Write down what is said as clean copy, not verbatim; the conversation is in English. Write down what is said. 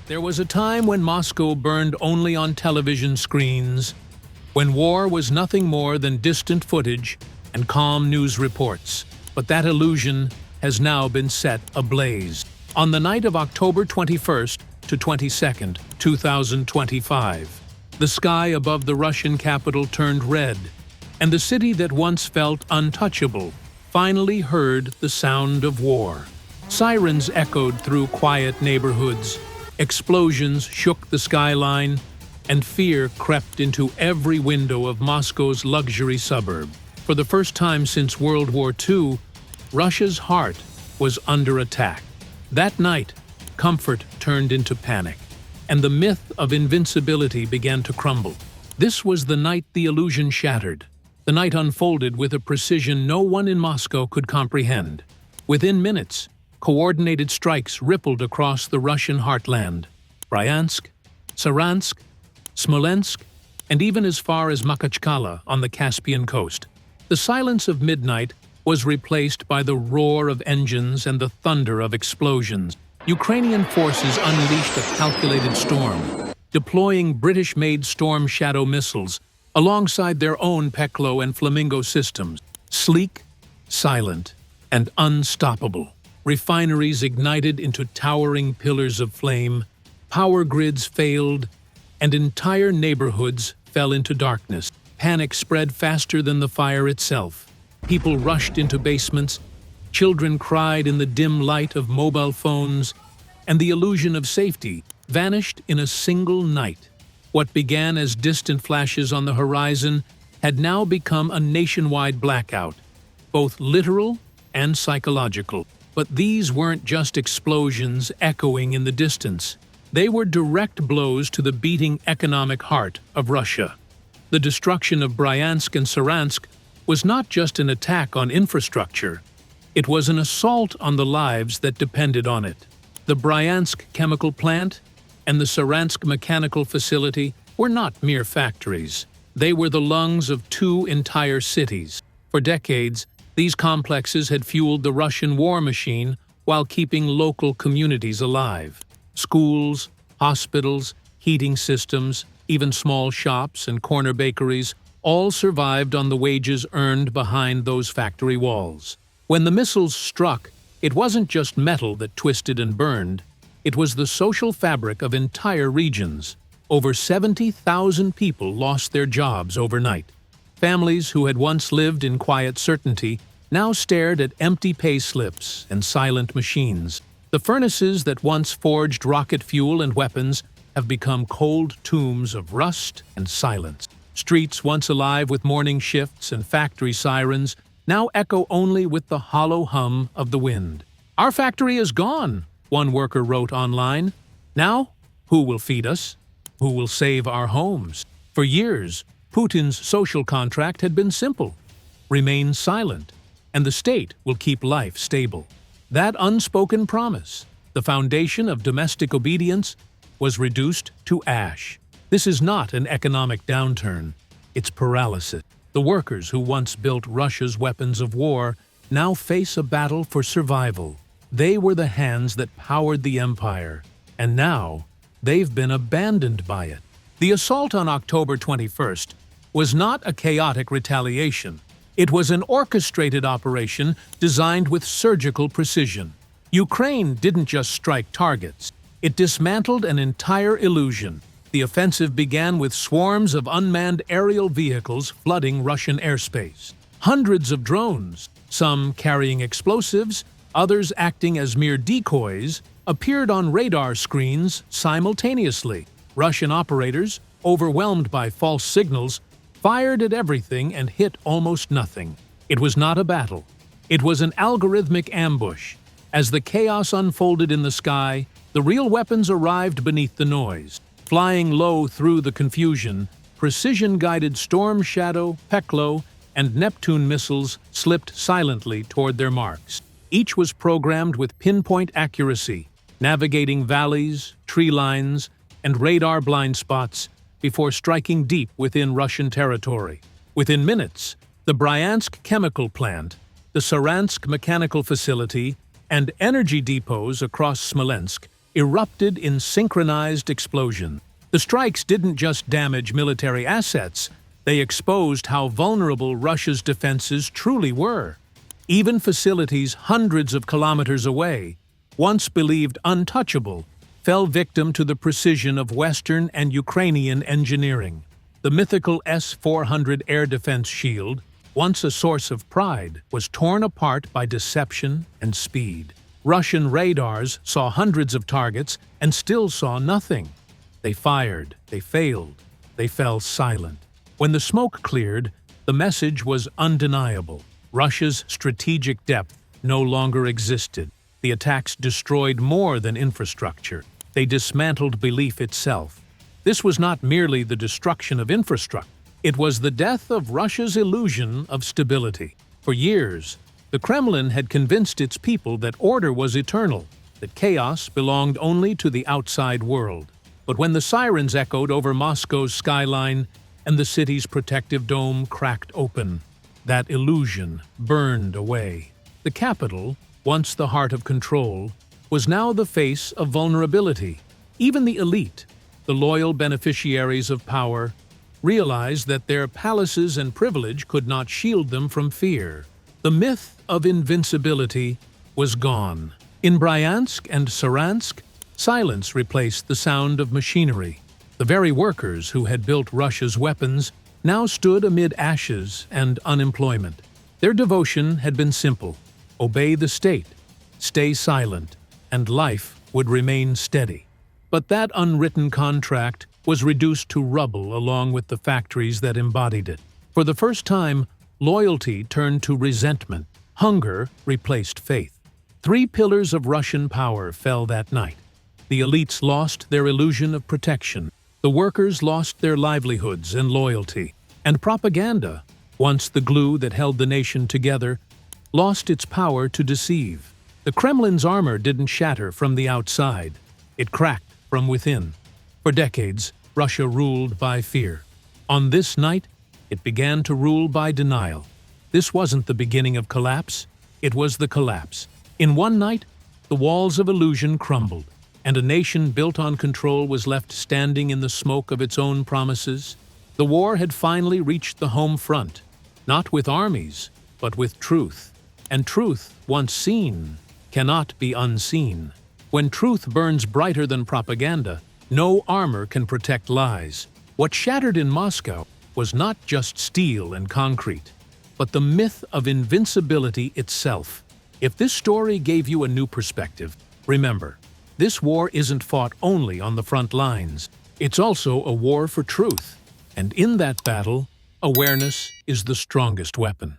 There was a time when Moscow burned only on television screens, when war was nothing more than distant footage and calm news reports. But that illusion has now been set ablaze. On the night of October 21st to 22nd, 2025, the sky above the Russian capital turned red, and the city that once felt untouchable finally heard the sound of war. Sirens echoed through quiet neighborhoods, explosions shook the skyline, and fear crept into every window of Moscow's luxury suburb. For the first time since World War II, Russia's heart was under attack. That night, comfort turned into panic, and the myth of invincibility began to crumble. This was the night the illusion shattered. The night unfolded with a precision no one in Moscow could comprehend. Within minutes, coordinated strikes rippled across the Russian heartland. Bryansk, Saransk, Smolensk, and even as far as Makhachkala on the Caspian coast. The silence of midnight was replaced by the roar of engines and the thunder of explosions. Ukrainian forces unleashed a calculated storm, deploying British-made Storm Shadow missiles alongside their own Peklo and Flamingo systems. Sleek, silent, and unstoppable. Refineries ignited into towering pillars of flame, power grids failed, and entire neighborhoods fell into darkness. Panic spread faster than the fire itself. People rushed into basements, children cried in the dim light of mobile phones, and the illusion of safety vanished in a single night. What began as distant flashes on the horizon had now become a nationwide blackout, both literal and psychological. But these weren't just explosions echoing in the distance. They were direct blows to the beating economic heart of Russia. The destruction of Bryansk and Saransk was not just an attack on infrastructure, it was an assault on the lives that depended on it. The Bryansk chemical plant and the Saransk mechanical facility were not mere factories. They were the lungs of two entire cities. For decades, these complexes had fueled the Russian war machine while keeping local communities alive. Schools, hospitals, heating systems, even small shops and corner bakeries all survived on the wages earned behind those factory walls. When the missiles struck, it wasn't just metal that twisted and burned, it was the social fabric of entire regions. Over 70,000 people lost their jobs overnight. Families who had once lived in quiet certainty now stared at empty pay slips and silent machines. The furnaces that once forged rocket fuel and weapons have become cold tombs of rust and silence. Streets once alive with morning shifts and factory sirens now echo only with the hollow hum of the wind. "Our factory is gone," one worker wrote online. "Now, who will feed us? Who will save our homes?" For years, Putin's social contract had been simple: remain silent, and the state will keep life stable. That unspoken promise, the foundation of domestic obedience, was reduced to ash. This is not an economic downturn, it's paralysis. The workers who once built Russia's weapons of war now face a battle for survival. They were the hands that powered the empire, and now they've been abandoned by it. The assault on October 21st was not a chaotic retaliation. It was an orchestrated operation designed with surgical precision. Ukraine didn't just strike targets. It dismantled an entire illusion. The offensive began with swarms of unmanned aerial vehicles flooding Russian airspace. Hundreds of drones, some carrying explosives, others acting as mere decoys, appeared on radar screens simultaneously. Russian operators, overwhelmed by false signals, fired at everything and hit almost nothing. It was not a battle. It was an algorithmic ambush. As the chaos unfolded in the sky, the real weapons arrived beneath the noise. Flying low through the confusion, precision-guided Storm Shadow, Peklo, and Neptune missiles slipped silently toward their marks. Each was programmed with pinpoint accuracy, navigating valleys, tree lines, and radar blind spots before striking deep within Russian territory. Within minutes, the Bryansk chemical plant, the Saransk mechanical facility, and energy depots across Smolensk erupted in synchronized explosion. The strikes didn't just damage military assets, they exposed how vulnerable Russia's defenses truly were. Even facilities hundreds of kilometers away, once believed untouchable, fell victim to the precision of Western and Ukrainian engineering. The mythical S-400 air defense shield, once a source of pride, was torn apart by deception and speed. Russian radars saw hundreds of targets and still saw nothing. They fired, they failed, they fell silent. When the smoke cleared, the message was undeniable. Russia's strategic depth no longer existed. The attacks destroyed more than infrastructure. They dismantled belief itself. This was not merely the destruction of infrastructure. It was the death of Russia's illusion of stability. For years, the Kremlin had convinced its people that order was eternal, that chaos belonged only to the outside world. But when the sirens echoed over Moscow's skyline and the city's protective dome cracked open, that illusion burned away. The capital, once the heart of control, was now the face of vulnerability. Even the elite, the loyal beneficiaries of power, realized that their palaces and privilege could not shield them from fear. The myth of invincibility was gone. In Bryansk and Saransk, silence replaced the sound of machinery. The very workers who had built Russia's weapons now stood amid ashes and unemployment. Their devotion had been simple: obey the state, stay silent, and life would remain steady. But that unwritten contract was reduced to rubble along with the factories that embodied it. For the first time, loyalty turned to resentment. Hunger replaced faith. 3 pillars of Russian power fell that night. The elites lost their illusion of protection. The workers lost their livelihoods and loyalty. And propaganda, once the glue that held the nation together, lost its power to deceive. The Kremlin's armor didn't shatter from the outside. It cracked from within. For decades, Russia ruled by fear. On this night, it began to rule by denial. This wasn't the beginning of collapse, it was the collapse. In one night, the walls of illusion crumbled, and a nation built on control was left standing in the smoke of its own promises. The war had finally reached the home front, not with armies, but with truth. And truth, once seen, cannot be unseen. When truth burns brighter than propaganda, no armor can protect lies. What shattered in Moscow was not just steel and concrete, but the myth of invincibility itself. If this story gave you a new perspective, remember, this war isn't fought only on the front lines. It's also a war for truth. And in that battle, awareness is the strongest weapon.